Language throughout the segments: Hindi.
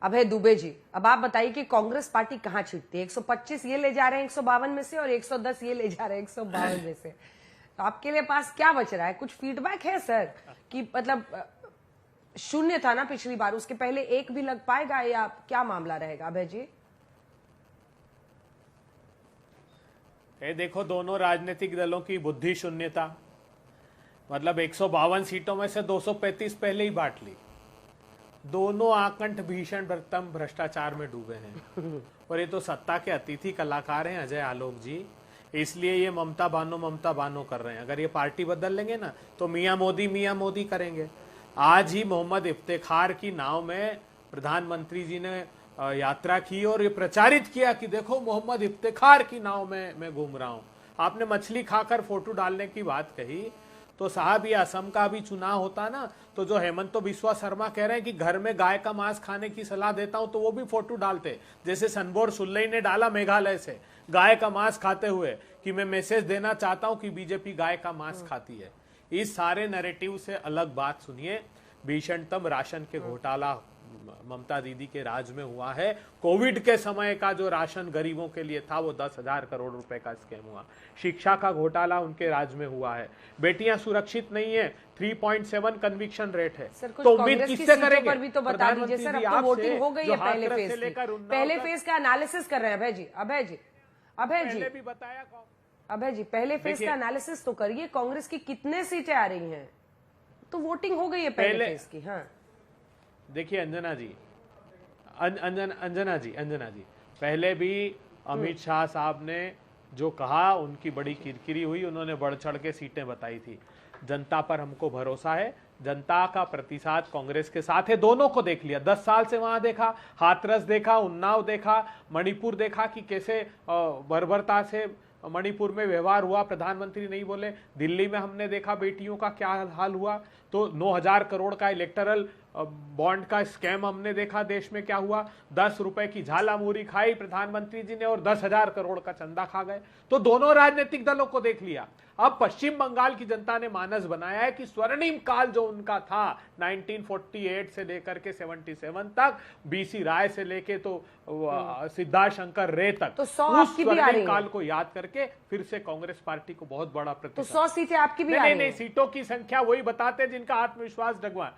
अभय दुबे जी, अब आप बताइए कि कांग्रेस पार्टी कहां छीटती है? 125 ये ले जा रहे हैं 152 में से और 110 ये ले जा रहे हैं 152 में से। तो आपके लिए पास क्या बच रहा है? कुछ फीडबैक है सर कि मतलब शून्य था ना पिछली बार, उसके पहले एक भी लग पाएगा या क्या मामला रहेगा अभय जी? ये देखो, दोनों राजनीतिक दलों की बुद्धि शून्यता। मतलब 152 सीटों में से 235 पहले ही बांट ली। दोनों आकंठ भीषण भ्रष्टाचार में डूबे हैं। और ये तो सत्ता के अतिथि कलाकार हैं अजय आलोक जी, इसलिए ये ममता बानो कर रहे हैं। अगर ये पार्टी बदल लेंगे ना तो मियां मोदी करेंगे। आज ही मोहम्मद इफ्तेखार की नाव में प्रधानमंत्री जी ने यात्रा की और ये प्रचारित किया कि देखो मोहम्मद इफ्तेखार की नाव में मैं घूम रहा हूं। आपने मछली खाकर फोटो डालने की बात कही, तो साहब ये असम का भी चुनाव होता ना, तो जो हेमंत बिस्वा शर्मा कह रहे हैं कि घर में गाय का मांस खाने की सलाह देता हूं, तो वो भी फोटो डालते, जैसे सनबोर सुल्लई ने डाला मेघालय से गाय का मांस खाते हुए कि मैं मैसेज देना चाहता हूं कि बीजेपी गाय का मांस खाती है। इस सारे नैरेटिव से अलग बात सुनिए। भीषणतम राशन के घोटाला ममता दीदी के राज में हुआ है। कोविड के समय का जो राशन गरीबों के लिए था वो 10,000 करोड़ रुपए का स्कैम हुआ। शिक्षा का घोटाला उनके राज में हुआ है। बेटियां सुरक्षित नहीं है, 3.7 कन्विक्शन रेट है। तो उम्मीद किससे करेंगे? पर भी तो बता दीजिए सर, अब तो वोटिंग हो गई है पहले फेज का एनालिसिस कर रहे हैं अभय जी। भी बताया अभय जी, पहले फेज का एनालिसिस तो करिए, कांग्रेस की कितने सीटें आ रही हैं? तो वोटिंग हो गई है पहले फेज की। हाँ देखिए अंजना जी, पहले भी अमित शाह साहब ने जो कहा उनकी बड़ी किरकिरी हुई, उन्होंने बढ़ चढ़ के सीटें बताई थी। जनता पर हमको भरोसा है, जनता का प्रतिसाद कांग्रेस के साथ है। दोनों को देख लिया, 10 साल से वहां देखा, हाथरस देखा, उन्नाव देखा, मणिपुर देखा कि कैसे बर्बरता से मणिपुर में व्यवहार हुआ, प्रधानमंत्री नहीं बोले। दिल्ली में हमने देखा बेटियों का क्या हाल हुआ। तो 9,000 करोड़ का इलेक्टरल बॉन्ड का स्कैम हमने देखा देश में क्या हुआ। 10 रुपए की झालामुरी खाई प्रधानमंत्री जी ने और 10,000 करोड़ का चंदा खा गए। तो दोनों राजनीतिक दलों को देख लिया। अब पश्चिम बंगाल की जनता ने मानस बनाया है कि स्वर्णिम काल जो उनका था 1948 से लेकर के 77 तक, बीसी राय से लेके तो सिद्धार्थ शंकर रे तक, तो 100 उस स्वर्णिम काल को याद करके फिर से कांग्रेस पार्टी को बहुत बड़ा प्रतिशत। तो 100 सीटें आपकी भी आ रही हैं। नहीं, सीटों की संख्या वही बताते जिनका आत्मविश्वास डगमगा।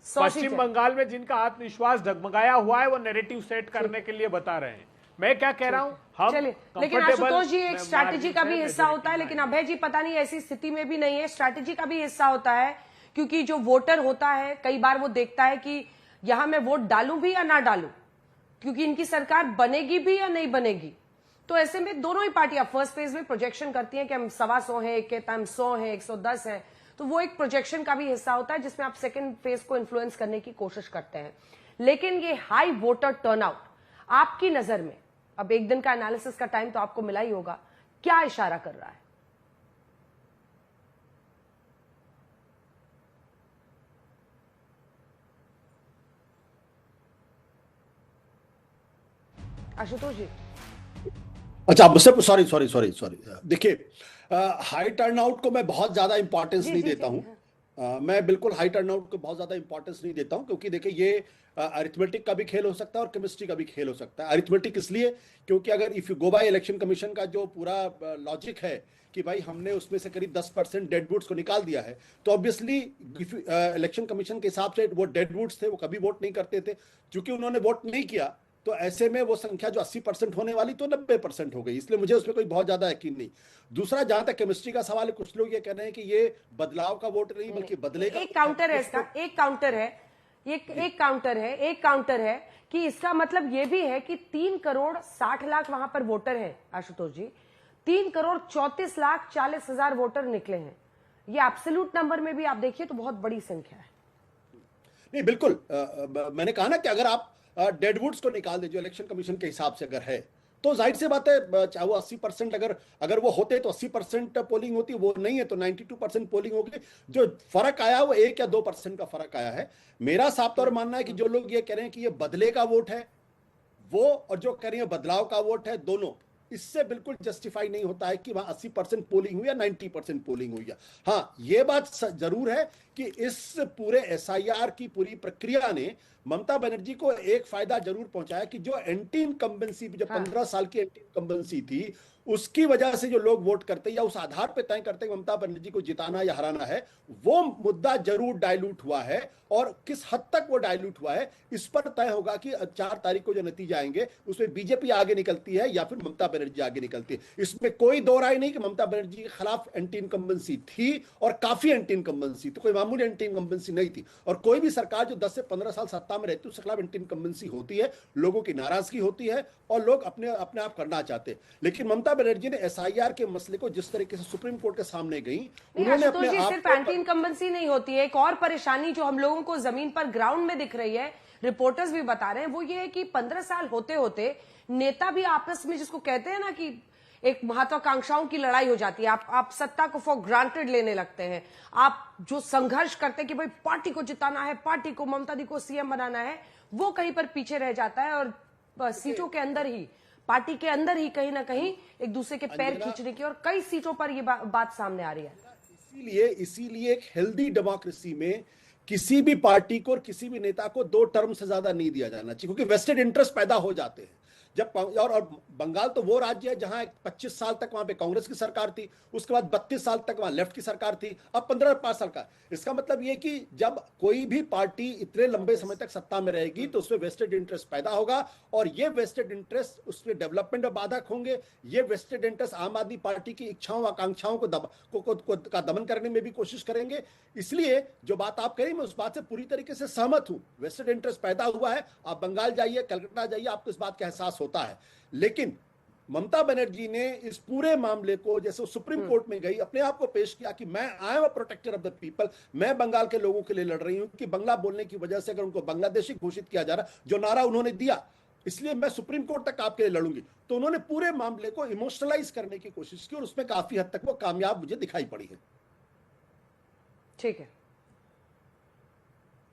पश्चिम बंगाल में जिनका आत्मविश्वास डगमगाया हुआ है वो नैरेटिव सेट करने के लिए बता रहे हैं। मैं क्या कह रहा हूं, हम लेकिन आशुतोष जी एक स्ट्रैटेजी का भी हिस्सा होता है, लेकिन अभय जी पता नहीं ऐसी स्थिति में भी नहीं है। स्ट्रैटेजी का भी हिस्सा होता है, क्योंकि जो वोटर होता है कई बार वो देखता है कि यहां मैं वोट डालूं भी या ना डालूं, क्योंकि इनकी सरकार बनेगी भी या नहीं बनेगी। तो ऐसे में दोनों ही पार्टियां फर्स्ट फेज में प्रोजेक्शन करती हैं कि हम 125 हैं, एक कहता है हम 100 हैं, 110 हैं। तो वो एक प्रोजेक्शन का भी हिस्सा होता है जिसमें आप सेकेंड फेज को इन्फ्लुएंस करने की कोशिश करते हैं। लेकिन ये हाई वोटर टर्नआउट आपकी नजर में, अब एक दिन का एनालिसिस का टाइम तो आपको मिला ही होगा, क्या इशारा कर रहा है? आशुतोष जी। अच्छा, मुझसे सॉरी देखिए, हाई टर्नआउट को मैं बहुत ज्यादा इंपॉर्टेंस नहीं देता हूं। मैं बिल्कुल हाई टर्नआउट को बहुत ज्यादा इंपॉर्टेंस नहीं देता हूं, क्योंकि देखिए ये अरिथमेटिक का भी खेल हो सकता है और केमिस्ट्री का भी खेल हो सकता है। अरिथमेटिक इसलिए क्योंकि अगर if you go by election commission का जो पूरा लॉजिक है कि भाई हमने उसमें से करीब 10% डेड वोट्स को निकाल दिया है, तो ऑब्वियसली इलेक्शन कमीशन के हिसाब से वो डेड वोट्स थे वो कभी वोट नहीं करते थे। क्योंकि उन्होंने वोट नहीं किया तो ऐसे में वो संख्या जो 80% होने वाली तो 90% हो गई। इसलिए मुझे उसमें कोई बहुत ज्यादा यकीन नहीं। दूसरा, जहां तक केमिस्ट्री का सवाल है, कुछ लोग ये कह रहे हैं कि ये बदलाव का वोट नहीं बल्कि बदले का। एक काउंटर है इसका, एक काउंटर है कि इसका मतलब ये भी है कि 3,60,00,000 वहां पर वोटर हैं आशुतोष जी। 3,34,40,000 वोटर निकले हैं। ये एब्सोल्यूट नंबर में भी आप देखिए तो बहुत बड़ी संख्या है। नहीं, बिल्कुल मैंने कहा ना कि अगर आप डेड वुड्स को निकाल दे जो इलेक्शन कमीशन के हिसाब से अगर है, तो जाहिर सी बात है चाहे वो 80% अगर वो होते तो 80% पोलिंग होती, वो नहीं है तो 92% पोलिंग होगी। जो फर्क आया वो 1 या 2% का फर्क आया है। मेरा साफ तौर मानना है कि जो लोग ये कह रहे हैं कि ये बदले का वोट है वो, और जो कह रहे हैं बदलाव का वोट है, दोनों इससे बिल्कुल जस्टिफाई नहीं होता है कि वहां 80% पोलिंग हुई या 90% पोलिंग हुई है। हाँ, ये बात जरूर है कि इस पूरे एसआईआर की पूरी प्रक्रिया ने ममता बनर्जी को एक फायदा जरूर पहुंचाया कि जो एंटी इनकम्बेंसी, जो 15 साल की एंटी इनकम्बेंसी थी, उसकी वजह से जो लोग वोट करते या उस आधार पर तय करते हैं ममता बनर्जी को जिताना या हराना है, वो मुद्दा जरूर डाइल्यूट हुआ है। और किस हद तक वो डाइल्यूट हुआ है इस पर तय होगा कि 4 तारीख को जो नतीजे आएंगे उसमें बीजेपी आगे निकलती है या फिर ममता बनर्जी आगे निकलती है। इसमें कोई दो राय नहीं कि ममता बनर्जी के खिलाफ एंटी इनकम्बेंसी थी और काफी एंटी इनकम्बेंसी, तो कोई मामूली एंटी इनकम्बेंसी नहीं थी। और कोई भी सरकार जो 10 से 15 साल सत्ता में रहती है उसके खिलाफ एंटी इनकम्बेंसी होती है, लोगों की नाराजगी होती है और लोग अपने आप करना चाहते हैं। लेकिन ममता बनर्जी ने एसआईआर के मसले को जिस तरीके से सुप्रीम कोर्ट के सामने गई, उन्होंने अपने आप सिर्फ एंटी इनकम्बेंसी नहीं होती है, एक और परेशानी जो हम लोगों को जमीन पर ग्राउंड में दिख रही है, रिपोर्टर्स भी बता रहे हैं, वो ये है कि 15 साल होते होते नेता भी आपस में, जिसको कहते हैं ना कि एक महत्वाकांक्षाओं की लड़ाई हो जाती है, आप सत्ता को फॉर ग्रांटेड लेने लगते हैं, आप जो संघर्ष करते हैं कि भाई पार्टी को जिताना है, पार्टी को, ममता दी को सीएम बनाना है, वो कहीं पर पीछे रह जाता है और सीटों के अंदर ही, पार्टी के अंदर ही कहीं ना कहीं एक दूसरे के पैर खींचने की, और कई सीटों पर ये बात सामने आ रही है। इसीलिए एक हेल्दी डेमोक्रेसी में किसी भी पार्टी को और किसी भी नेता को 2 टर्म से ज्यादा नहीं दिया जाना चाहिए, क्योंकि वेस्टेड इंटरेस्ट पैदा हो जाते हैं। जब और बंगाल तो वो राज्य है जहां 25 साल तक वहां पे कांग्रेस की सरकार थी, उसके बाद 32 साल तक वहां लेफ्ट की सरकार थी, अब 15 साल का। इसका मतलब ये कि जब कोई भी पार्टी इतने लंबे समय तक सत्ता में रहेगी तो उसमें वेस्टेड इंटरेस्ट पैदा होगा, और ये वेस्टेड इंटरेस्ट उसमें डेवलपमेंट में बाधक होंगे। ये वेस्टेड इंटरेस्ट आम आदमी पार्टी की इच्छाओं आकांक्षाओं का दमन करने में भी कोशिश करेंगे। इसलिए जो बात आप करें, मैं उस बात से पूरी तरीके से सहमत हूं। वेस्टेड इंटरेस्ट पैदा हुआ है, आप बंगाल जाइए, कलकत्ता जाइए, आपको इस बात का एहसास होता है। लेकिन ममता बनर्जी ने इस पूरे मामले को, जैसे सुप्रीम कोर्ट में गई, अपने आप को पेश किया कि मैं I am a protector of the people, मैं बंगाल के लोगों के लिए लड़ रही हूं कि बंगला बोलने की वजह से अगर उनको बांग्लादेशी घोषित किया जा रहा, जो नारा उन्होंने दिया, इसलिए मैं सुप्रीम कोर्ट तक आपके लिए लड़ूंगी। तो उन्होंने पूरे मामले को इमोशनलाइज करने की कोशिश की और उसमें काफी हद तक वो कामयाब मुझे दिखाई पड़ी है। ठीक है,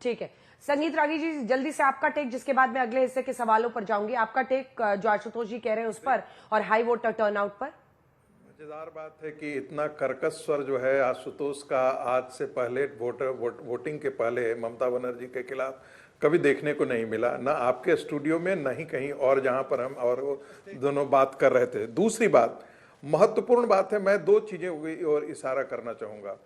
ठीक है। संगीत रागी जी, जल्दी से आपका टेक, जिसके बाद मैं अगले हिस्से के सवालों पर जाऊंगी। आपका टेक जो आशुतोष जी कह रहे हैं उस पर और हाई वोटर टर्नआउट पर। मजेदार बात है कि इतना कर्कश स्वर जो है आशुतोष का आज से पहले वोटिंग के पहले ममता बनर्जी के खिलाफ कभी देखने को नहीं मिला, ना आपके स्टूडियो में, ना ही कहीं और जहां पर हम और वो दोनों बात कर रहे थे। दूसरी बात, महत्वपूर्ण बात है, मैं 2 चीजें और इशारा करना चाहूंगा।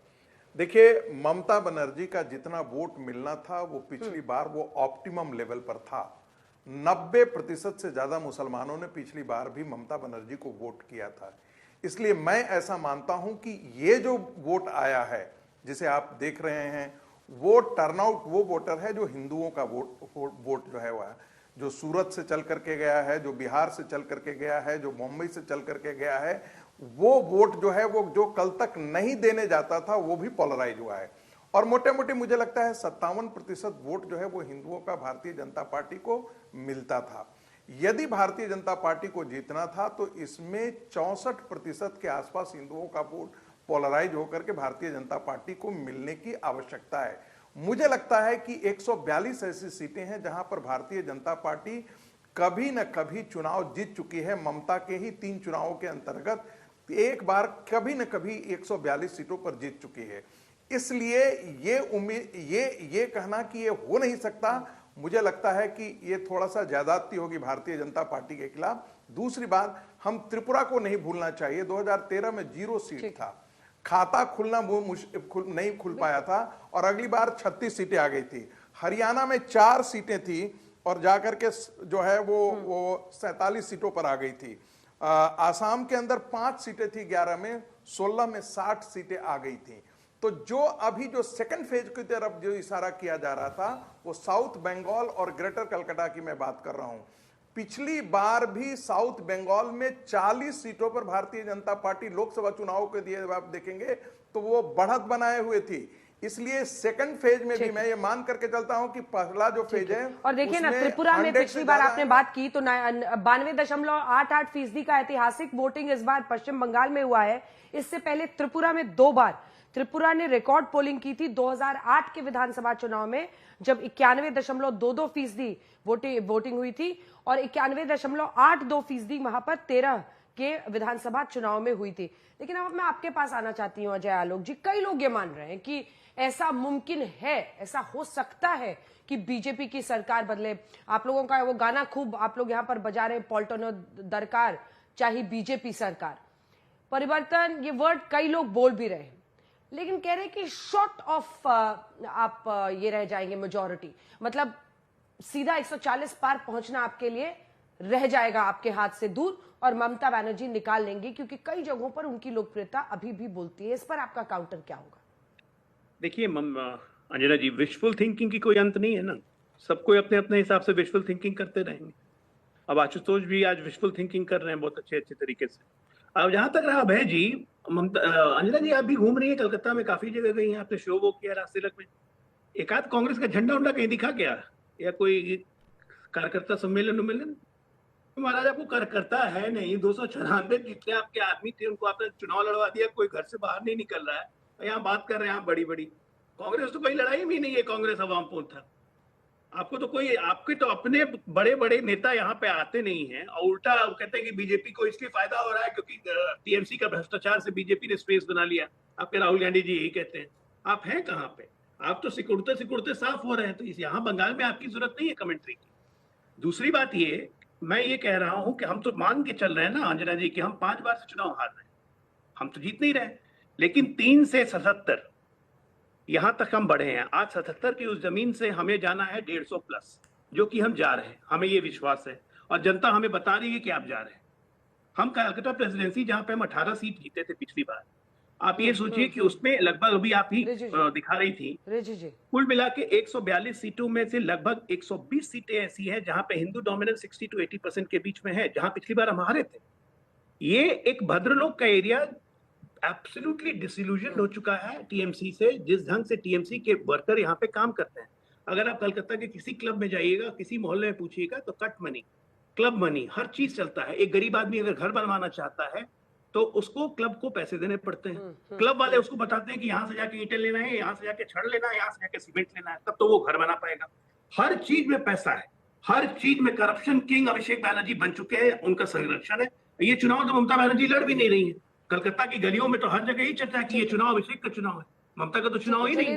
देखिए, ममता बनर्जी का जितना वोट मिलना था वो पिछली बार वो ऑप्टिमम लेवल पर था। 90% से ज्यादा मुसलमानों ने पिछली बार भी ममता बनर्जी को वोट किया था। इसलिए मैं ऐसा मानता हूं कि ये जो वोट आया है जिसे आप देख रहे हैं, वो टर्नआउट, वो वोटर है जो हिंदुओं का वोट जो है वह, जो सूरत से चल करके गया है, जो बिहार से चल करके गया है, जो मुंबई से चल करके गया है, वो वोट जो है वो जो कल तक नहीं देने जाता था वो भी पोलराइज हुआ है। और मोटे मोटे मुझे लगता है 57% वोट जो है वो हिंदुओं का भारतीय जनता पार्टी को मिलता था। यदि भारतीय जनता पार्टी को जीतना था तो इसमें 64% के आसपास हिंदुओं का वोट पोलराइज होकर के भारतीय जनता पार्टी को मिलने की आवश्यकता है। मुझे लगता है कि 142 ऐसी सीटें हैं जहां पर भारतीय जनता पार्टी कभी न कभी चुनाव जीत चुकी है। ममता के ही 3 चुनावों के अंतर्गत एक बार कभी न कभी 142 सीटों पर जीत चुकी है। इसलिए ये कहना कि ये हो नहीं सकता, मुझे लगता है कि ये थोड़ा सा ज्यादती होगी भारतीय जनता पार्टी के खिलाफ। दूसरी बात, हम त्रिपुरा को नहीं भूलना चाहिए। 2013 में 0 सीट था, खाता खुलना नहीं खुल पाया था और अगली बार 36 सीटें आ गई थी। हरियाणा में 4 सीटें थी और जाकर के जो है वो 47 सीटों पर आ गई थी। आसाम के अंदर 5 सीटें थी 11 में, 16 में 60 सीटें आ गई थी। तो जो अभी जो सेकंड फेज की तरफ जो इशारा किया जा रहा था वो साउथ बंगाल और ग्रेटर कलकत्ता की मैं बात कर रहा हूं। पिछली बार भी साउथ बंगाल में 40 सीटों पर भारतीय जनता पार्टी लोकसभा चुनाव के दिए आप देखेंगे तो वो बढ़त बनाए हुए थी। इसलिए सेकंड फेज में भी मैं ये मान करके चलता हूं कि पहला जो फेज है, और देखिए ना, त्रिपुरा में पिछली बार आपने बात की तो 92.88% का ऐतिहासिक वोटिंग इस बार पश्चिम बंगाल में हुआ है। इससे पहले त्रिपुरा में 2 बार त्रिपुरा ने रिकॉर्ड पोलिंग की थी 2008 के विधानसभा चुनाव में, जब 91.22% वोटिंग हुई थी और 91.82% वहां पर 13 के विधानसभा चुनाव में हुई थी। लेकिन अब मैं आपके पास आना चाहती हूँ अजय आलोक जी, कई लोग ये मान रहे हैं कि ऐसा मुमकिन है, ऐसा हो सकता है कि बीजेपी की सरकार बदले। आप लोगों का वो गाना खूब आप लोग यहाँ पर बजा रहे हैं, पॉल्टनो दरकार चाहे बीजेपी सरकार, परिवर्तन ये वर्ड कई लोग बोल भी रहे हैं, लेकिन कह रहे हैं कि शॉर्ट ऑफ आप ये रह जाएंगे मेजॉरिटी, मतलब सीधा 140 पार पहुंचना आपके लिए रह जाएगा आपके हाथ से दूर और ममता बनर्जी निकाल लेंगी, क्योंकि कई जगहों पर उनकी लोकप्रियता अभी भी बोलती है। इस पर आपका काउंटर क्या होगा? देखिए अंजना जी, विशफुल थिंकिंग की कोई अंत नहीं है ना, सब कोई अपने अपने हिसाब से विशफुल थिंकिंग करते रहेंगे। अब आशुतोष भी आज विशफुल थिंकिंग कर रहे हैं बहुत अच्छे तरीके से। अब जहां तक रहा भय जी, अंजना जी आप भी घूम रही है कलकत्ता में, काफी जगह गई हैं, आपने शो वो किया राजतिलक में, एक आध कांग्रेस का झंडा उंडा कहीं दिखा क्या, या कोई कार्यकर्ता सम्मेलन? महाराज आपको कार्यकर्ता है नहीं, 296 जितने आपके आदमी थे उनको आपने चुनाव लड़वा दिया, कोई घर से बाहर नहीं निकल रहा है, यहाँ बात कर रहे हैं आप बड़ी बड़ी। कांग्रेस तो कोई लड़ाई भी नहीं है, कांग्रेस अवाम था। आपको तो कोई, आपके तो अपने बड़े बड़े नेता यहाँ पे आते नहीं हैं, और उल्टा कहते हैं कि बीजेपी को इसलिए फायदा हो रहा है क्योंकि टीएमसी का भ्रष्टाचार से बीजेपी ने स्पेस बना लिया। आपके राहुल गांधी जी यही कहते हैं। आप हैं कहाँ पे? आप तो सिकुड़ते साफ हो रहे हैं, तो इस यहाँ बंगाल में आपकी जरूरत नहीं है कमेंट्री की। दूसरी बात ये, मैं ये कह रहा हूं कि हम तो मान के चल रहे हैं ना अंजना जी कि हम 5 बार से चुनाव हार रहे हैं, हम तो जीत नहीं रहे, लेकिन 3 से 77 यहां तक हम बढ़े हैं। आज 77 की उस जमीन से हमें जाना है 150 प्लस, जो कि हम जा रहे हैं, हमें ये विश्वास है, और जनता हमें बता रही है कि आप जा रहे हैं। हम कलकत्ता प्रेसिडेंसी जहां पे हम 18 सीट जीते थे पिछली बार, आप ये सोचिए कि उसमें लगभग, अभी आप ही दिखा रही थी, कुल मिला के 142 सीटों में से लगभग 120 सीटें ऐसी हैं जहां पे हिंदू डोमिनेंस 60 to 80% के बीच में है, जहां पिछली बार हम हारे थे। ये एक भद्रलोक का एरिया एब्सोल्युटली डिसिल्यूजन हो चुका है टीएमसी से, जिस ढंग से टीएमसी के वर्कर यहाँ पे काम करते हैं। अगर आप कलकत्ता के किसी क्लब में जाइएगा, किसी मोहल्ले में पूछिएगा, तो कट मनी, क्लब मनी, हर चीज चलता है। एक गरीब आदमी अगर घर बनवाना चाहता है तो उसको क्लब को पैसे देने पड़ते हैं। क्लब वाले उसको बताते हैं कि यहाँ से जाके ईंटें लेना है, यहाँ से जाके छड़ लेना है, यहाँ से जाके सीमेंट लेना है, तब तो वो घर बना पाएगा। हर चीज में पैसा है, हर चीज में करप्शन किंग अभिषेक बनर्जी बन चुके हैं, उनका संरक्षण है। ये चुनाव तो ममता बनर्जी लड़ भी नहीं रही है। कलकत्ता की गलियों में तो हर जगह ही चर्चा है कि ये चुनाव अभिषेक का चुनाव है, ममता का तो चुनाव ही नहीं।